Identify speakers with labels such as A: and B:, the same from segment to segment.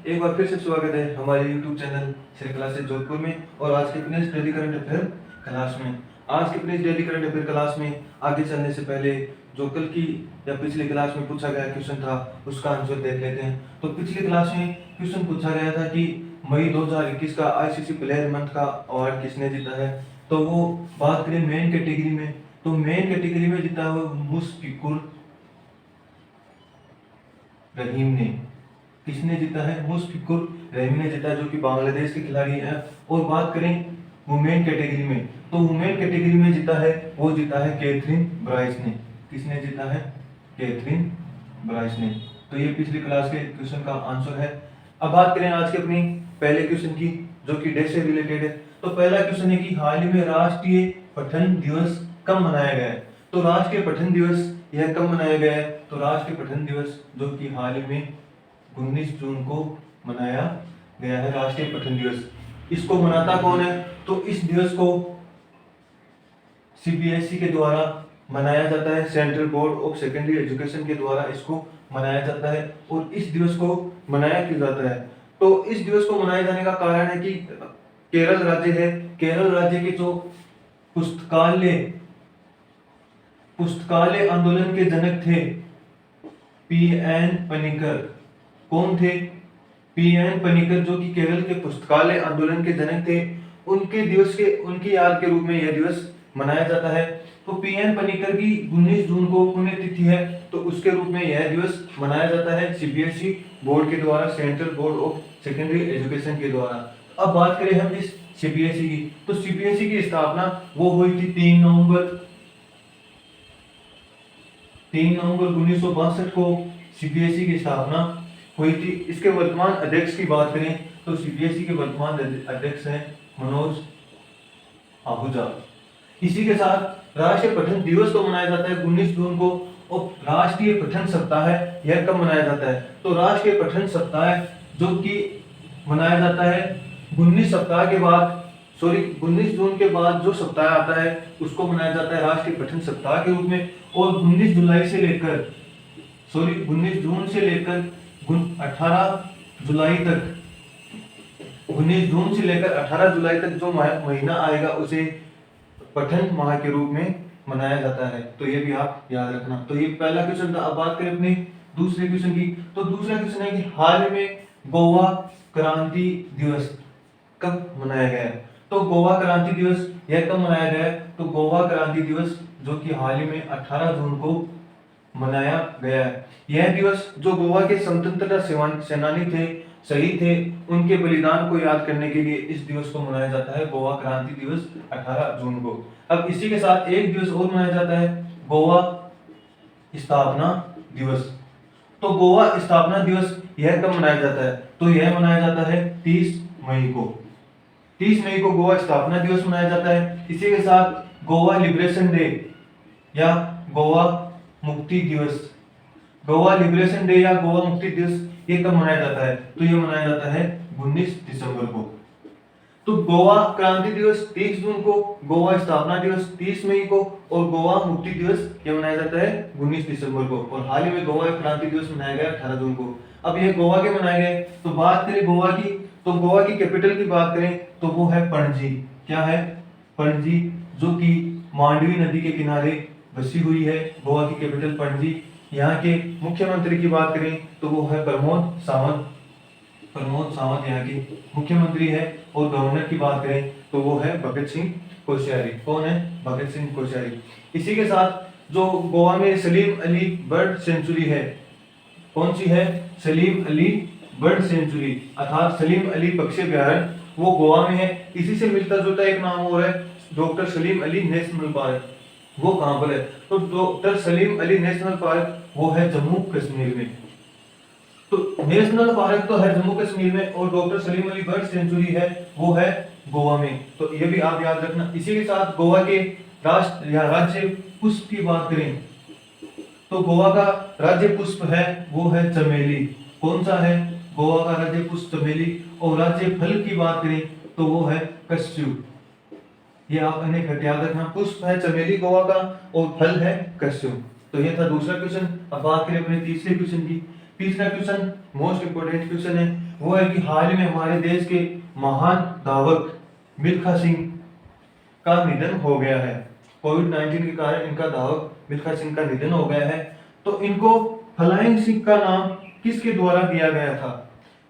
A: एक बार फिर से स्वागत है हमारे YouTube channel Shri classes Jodhpur में। और आज के finish daily current affair class में आज के finish daily current affair class में आगे चलने से पहले जो कल की या पिछली क्लास में पूछा गया क्वेश्चन था उसका आंसर देख लेते हैं। तो पिछली क्लास में क्वेश्चन पूछा गया था कि मई 2021 का आईसीसी प्लेयर मंथ का अवार्ड किसने जीता है। तो वो बात करें मेन कैटेगरी में, तो मेन कैटेगरी में जीता हुआ मुशफिकुर रहीम ने। किसने जीता है? मुशफिकुर रहीम ने जीता, जो कि बांग्लादेश के खिलाड़ी हैं। और बात करें वुमेन कैटेगरी में, तो वुमेन कैटेगरी में जीता है कैथरीन ब्राइस ने। किसने जीता है? कैथरीन ब्राइस ने। तो ये पिछली क्लास के क्वेश्चन का आंसर है। अब बात करें आज के अपनी पहले क्वेश्चन की, जो कि डे से रिलेटेड है। तो पहला क्वेश्चन है कि हाल ही में राष्ट्रीय पठन दिवस कब मनाया गया है। तो राष्ट्रीय पठन दिवस यह कब मनाया गया है? तो राष्ट्रीय पठन दिवस जो कि हाल ही में 19 जून को मनाया गया है राष्ट्रीय पठन दिवस। इसको मनाता कौन है? तो इस दिवस को सीबीएसई के द्वारा मनाया जाता है, central board of secondary education के द्वारा इसको मनाया जाता है। और इस दिवस को मनाया क्यों जाता है? तो इस दिवस को मनाए जाने का कारण है कि केरल राज्य है, केरल राज्य के जो पुस्तकालय आंदोलन के जनक थे पीएन पनिकर। कौन थे? पीएन पनिकर, जो कि केरल के पुस्तकालय आंदोलन के जनक थे। उनकी याद के रूप में यह दिवस मनाया जाता है। तो पीएन पनिकर की 19 जून को पुण्यतिथि है, तो उसके रूप में यह दिवस मनाया जाता है सीबीएसई बोर्ड के द्वारा, central board of secondary education के द्वारा। अब बात करें हम इस सीबीएसई की, तो सीबीएसई की स्थापना वो हुई थी 3 नवंबर 1962 को सीबीएसई की स्थापना हुई थी। इसके वर्तमान अध्यक्ष की बात करें तो सीबीएसई के वर्तमान अध्यक्ष हैं मनोज आहूजा। इसी के साथ राष्ट्रीय पठन दिवस तो मनाया जाता है 19 जून को। और राष्ट्रीय पठन सप्ताह है, यह कब मनाया जाता है? तो राष्ट्रीय पठन सप्ताह जो कि मनाया जाता है 19 जून के बाद जो सप्ताह आता है उसको मनाया जाता है राष्ट्रीय पठन सप्ताह के रूप में। और 19 जून से लेकर 18 जुलाई तक 19 जून से लेकर 18 जुलाई तक जो महीना आएगा उसे पठन माह के रूप में मनाया जाता है। तो ये भी आप याद रखना। तो ये पहला क्वेश्चन था। अब बात करें अपने दूसरे क्वेश्चन की, तो दूसरा क्वेश्चन है कि हाल में गोवा क्रांति दिवस कब मनाया गया है। तो गोवा क्रांति दिवस यह कब मनाया गया है? तो गोवा क्रांति दिवस जो कि हाल ही में 18 जून को मनाया गया है। यह दिवस जो गोवा के स्वतंत्रता सेनानी थे, शहीद थे, उनके बलिदान को याद करने के लिए इस दिवस को मनाया जाता है गोवा क्रांति दिवस 18 जून को। अब इसी के साथ एक दिवस और मनाया जाता है, गोवा स्थापना दिवस। तो गोवा स्थापना दिवस यह कब मनाया जाता है? तो यह मनाया जाता है 30 मई को। 30 मई को गोवा स्थापना दिवस मनाया जाता है। इसी के साथ गोवा लिबरेशन डे या गोवा मुक्ति दिवस, गोवा लिबरेशन डे या गोवा मुक्ति दिवस ये कब मनाया जाता है? तो ये मनाया जाता है 19 दिसंबर को। तो गोवा क्रांति दिवस 30 जून को, गोवा स्थापना दिवस 30 मई को और गोवा मुक्ति दिवस ये मनाया जाता है 19 दिसंबर को। और हाल ही में गोवा क्रांति दिवस मनाया गया 18 जून को। अब ये गोवा के मनाए गए, तो बात करें गोवा की, तो गोवा की कैपिटल की बात करें तो वो है पणजी। क्या है? पणजी, जो कि मांडवी नदी के किनारे बसी हुई है। गोवा की कैपिटल पणजी। यहाँ के मुख्यमंत्री की बात करें तो वो है प्रमोद सावंत यहाँ के मुख्यमंत्री है। और गवर्नर की बात करें तो वो है भगत सिंह कोश्यारी। कौन है? भगत सिंह कोश्यारी। इसी के साथ जो गोवा में सलीम अली बर्ड सेंचुरी है, कौन सी है? सलीम अली बर्ड सेंचुरी अर्थात सलीम अली पक्षी अभ्यारण्य, वो गोवा में है। इसी से मिलता जुलता एक नाम और है doctor Salim Ali national park. वो कहां पर है? तो doctor Salim Ali national park वो है जम्मू कश्मीर में। तो नेशनल पार्क तो है जम्मू कश्मीर में और doctor Salim Ali bird sanctuary है वो है गोवा में। तो ये भी आप याद रखना। इसी के साथ गोवा के राष्ट्र या राज्य पुष्प की बात करें तो गोवा का राज्य पुष्प है वो है चमेली। कौन सा है? गोवा का राज्य पुष्प चमेली। और राज्य फल की बात करें तो वो है कस्यू। ये आप इन्हें याद रखना। पुष्प है चमेली गोवा का और फल है कस्यू। तो ये था दूसरा क्वेश्चन। अब बात करें अपने तीसरे क्वेश्चन की। तीसरा क्वेश्चन मोस्ट इंपोर्टेंट क्वेश्चन है, वो है कि हाल ही में हमारे देश के महान धावक मिल्खा सिंह का निधन हो गया है। कोविड-19 के कारण इनका धावक मिल्खा सिंह का निधन हो गया है। तो इनको फ्लाइंग सिख का नाम किसके द्वारा दिया गया था?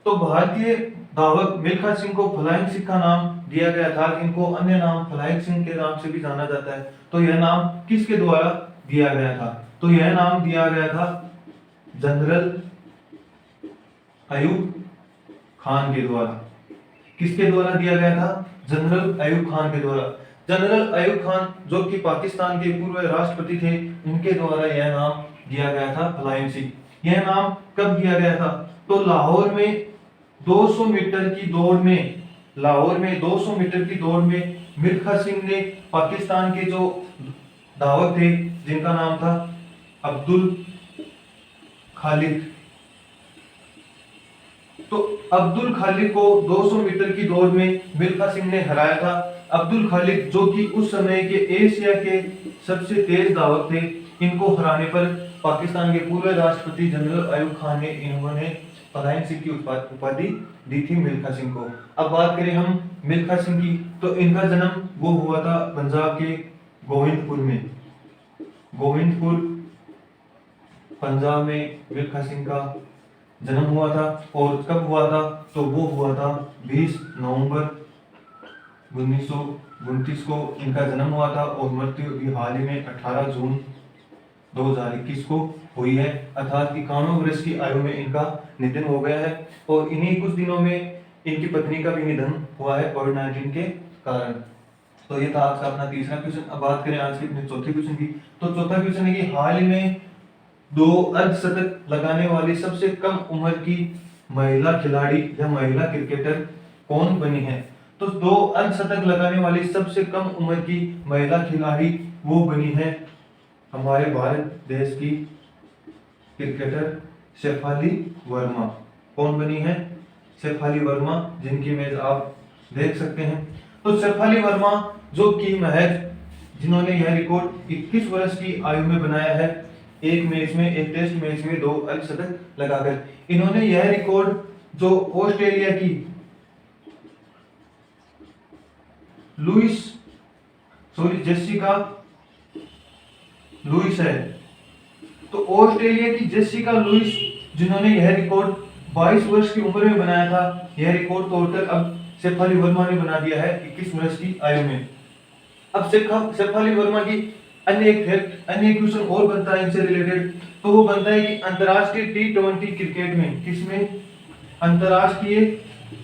A: तो भारतीय धावक मिल्खा सिंह को फ्लाइंग सिख का नाम दिया गया था। इनको अन्य नाम फ्लाइंग सिंह के नाम से भी जाना जाता है। तो यह नाम किसके द्वारा दिया गया था? तो यह नाम दिया गया था जनरल अयूब खान के द्वारा। किसके द्वारा दिया गया था? जनरल अयूब खान के द्वारा। जनरल अयूब खान जो कि पाकिस्तान के पूर्व राष्ट्रपति थे, उनके द्वारा यह नाम दिया गया था फ्लाइंग सिख। यह नाम कब दिया गया था? तो लाहौर में 200 मीटर की दौड़ में, लाहौर में 200 मीटर की दौड़ में मिल्खा सिंह ने पाकिस्तान के जो धावक थे जिनका नाम था अब्दुल खालिद, तो अब्दुल खालिद को 200 मीटर की दौड़ में मिल्खा सिंह ने हराया था। अब्दुल खालिद जो कि उस समय के एशिया के सबसे तेज धावक थे, इनको हराने पर पाकिस्तान के पूर्व राष्ट्रपति जनरल अयूब खान ने इन्होंने फ्लाइंग सिख की उपाधि दी थी मिल्खा सिंह को। अब बात करें हम मिल्खा सिंह की, तो इनका जन्म वो हुआ था पंजाब के गोविंदपुर में। गोविंदपुर पंजाब में मिल्खा सिंह का जन्म हुआ था। और कब हुआ था? तो वो हुआ था 20 नवंबर 1929 को इनका जन्म हुआ था। और मृत्यु भी हाल ही में 18 जून 2021 को हुई है, अर्थात 51 वर्ष की आयु में इनका निधन हो गया है। और इन्हीं कुछ दिनों में इनकी पत्नी का भी निधन हुआ है कोविड-19 के कारण। तो ये था आज का अपना तीसरा क्वेश्चन। अब बात करें आज के अपने चौथे क्वेश्चन की, तो चौथा क्वेश्चन है कि हाल ही में 2 अर्धशतक लगाने वाली सबसे कम उम्र की महिला खिलाड़ी या महिला क्रिकेटर कौन बनी है? तो 2 अर्धशतक लगाने वाली सबसे कम उम्र की महिला खिलाड़ी वो बनी है हमारे भारत देश की क्रिकेटर शेफाली वर्मा। कौन बनी है? शेफाली वर्मा, जिनकी इमेज आप देख सकते हैं। तो शेफाली वर्मा जो कि महज जिन्होंने यह रिकॉर्ड 21 वर्ष की आयु में बनाया है, एक मैच में, एक टेस्ट मैच में 2 अर्धशतक लगाकर। इन्होंने यह रिकॉर्ड जो ऑस्ट्रेलिया की जेसिका लुइस है, तो ऑस्ट्रेलिया की जेसिका लुइस जिन्होंने यह रिकॉर्ड 22 वर्ष की उम्र में बनाया था, यह रिकॉर्ड तोड़कर अब शेफाली वर्मा ने बना दिया है 21 वर्ष की आयु में। अब शेफाली वर्मा की अन्य क्वेश्चन और बनता है इनसे रिलेटेड, तो वो बनता है कि अंतरराष्ट्रीय T20 क्रिकेट में, किसमें? अंतरराष्ट्रीय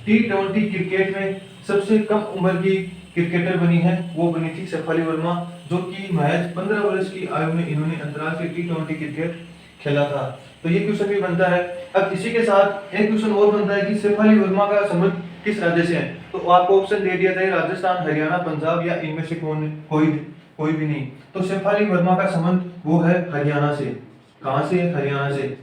A: T20 क्रिकेट में सबसे कम उम्र की क्रिकेटर बनी है, वो बनी थी शेफाली वर्मा, जो कि महज 15 वर्ष की आयु में इन्होंने अंतरराष्ट्रीय T20 क्रिकेट खेला था। तो ये क्वेश्चन भी बनता है। अब इसी के साथ एक क्वेश्चन और बनता है कि शेफाली वर्मा का संबंध किस राज्य से है? तो आपको ऑप्शन दे दिया था राजस्थान, हरियाणा, पंजाब या इनमें से कोई भी नहीं। तो शेफाली वर्मा का संबंध वो है हरियाणा से। कहां से? हरियाणा से।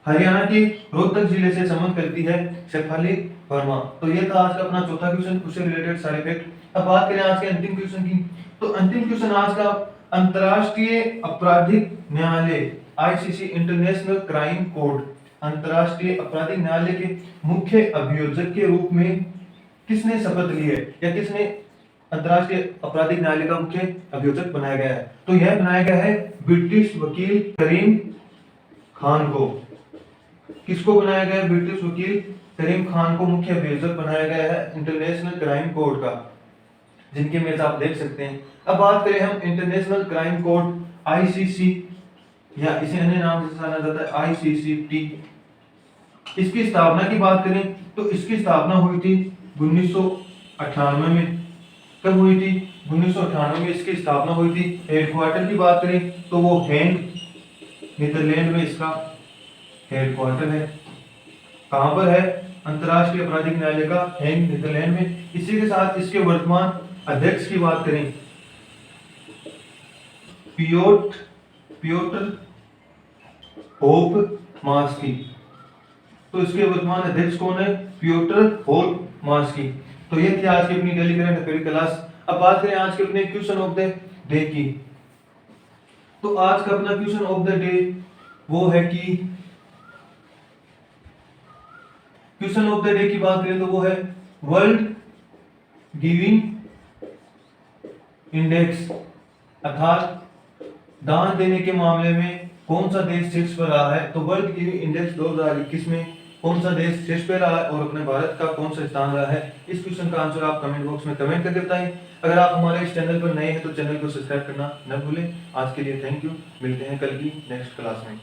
A: हरियाणा के रोहतक जिले से संबंध करती है शेफाली वर्मा। तो ये था आज का अपना चौथा क्वेश्चन, उससे रिलेटेड सारे फैक्ट। अब बात करें आज के अंतिम क्वेश्चन की, तो अंतिम क्वेश्चन आज का अंतरराष्ट्रीय आपराधिक न्यायालय आईसीसी इंटरनेशनल क्राइम कोर्ट, अंतरराष्ट्रीय आपराधिक न्यायालय के मुख्य अभियोजक के रूप में किसने शपथ ली है, या किसने अंतरराष्ट्रीय आपराधिक न्यायालय का मुख्य अभियोजक बनाया गया है? तो यह बनाया गया है ब्रिटिश वकील करीम खान को। किसको बनाया गया है? ब्रिटिश वकील करीम खान को मुख्य अभियोजक बनाया गया है इंटरनेशनल क्राइम कोर्ट का, जिनके इमेज आप देख सकते हैं। अब बात करें हम इंटरनेशनल क्राइम कोर्ट आईसीसी, या इसे अन्य नाम से जाना जाता है आईसीसीटी, इसकी स्थापना की बात करें तो इसकी स्थापना हुई थी 1998 में। कब हुई थी? 1998 में इसकी स्थापना हुई थी। हेडक्वार्टर की बात करें तो वो हेग, नीदरलैंड में इसका हेडक्वार्टर है। कहां पर है? अंतरराष्ट्रीय आपराधिक न्यायालय का हेग, नीदरलैंड में। इसी के साथ इसके वर्तमान अध्यक्ष की बात करें, पियोटर होप मास्की। तो इसके वर्तमान अध्यक्ष कौन है? पियोटर होप मास्की। तो ये थी आज की अपनी डेली करंट अफेयर क्लास। अब बात करें आज के अपने क्वेश्चन ऑफ द डे की, तो आज का अपना क्वेश्चन ऑफ द डे वो है कि क्वेश्चन ऑफ द डे की बात करें तो वो है वर्ल्ड गिविंग इंडेक्स, अर्थात दान देने के मामले में कौन सा देश शीर्ष पर रहा है। तो वर्ल्ड गिविंग इंडेक्स 2021 में कौन सा देश शीर्ष पे रहा है और अपने भारत का कौन सा स्थान रहा है, इस क्वेश्चन का आंसर आप कमेंट बॉक्स में कमेंट करके बताएं। अगर आप हमारे इस चैनल पर नए हैं तो चैनल को सब्सक्राइब करना न भूलें। आज के लिए थैंक यू, मिलते हैं कल की नेक्स्ट क्लास में।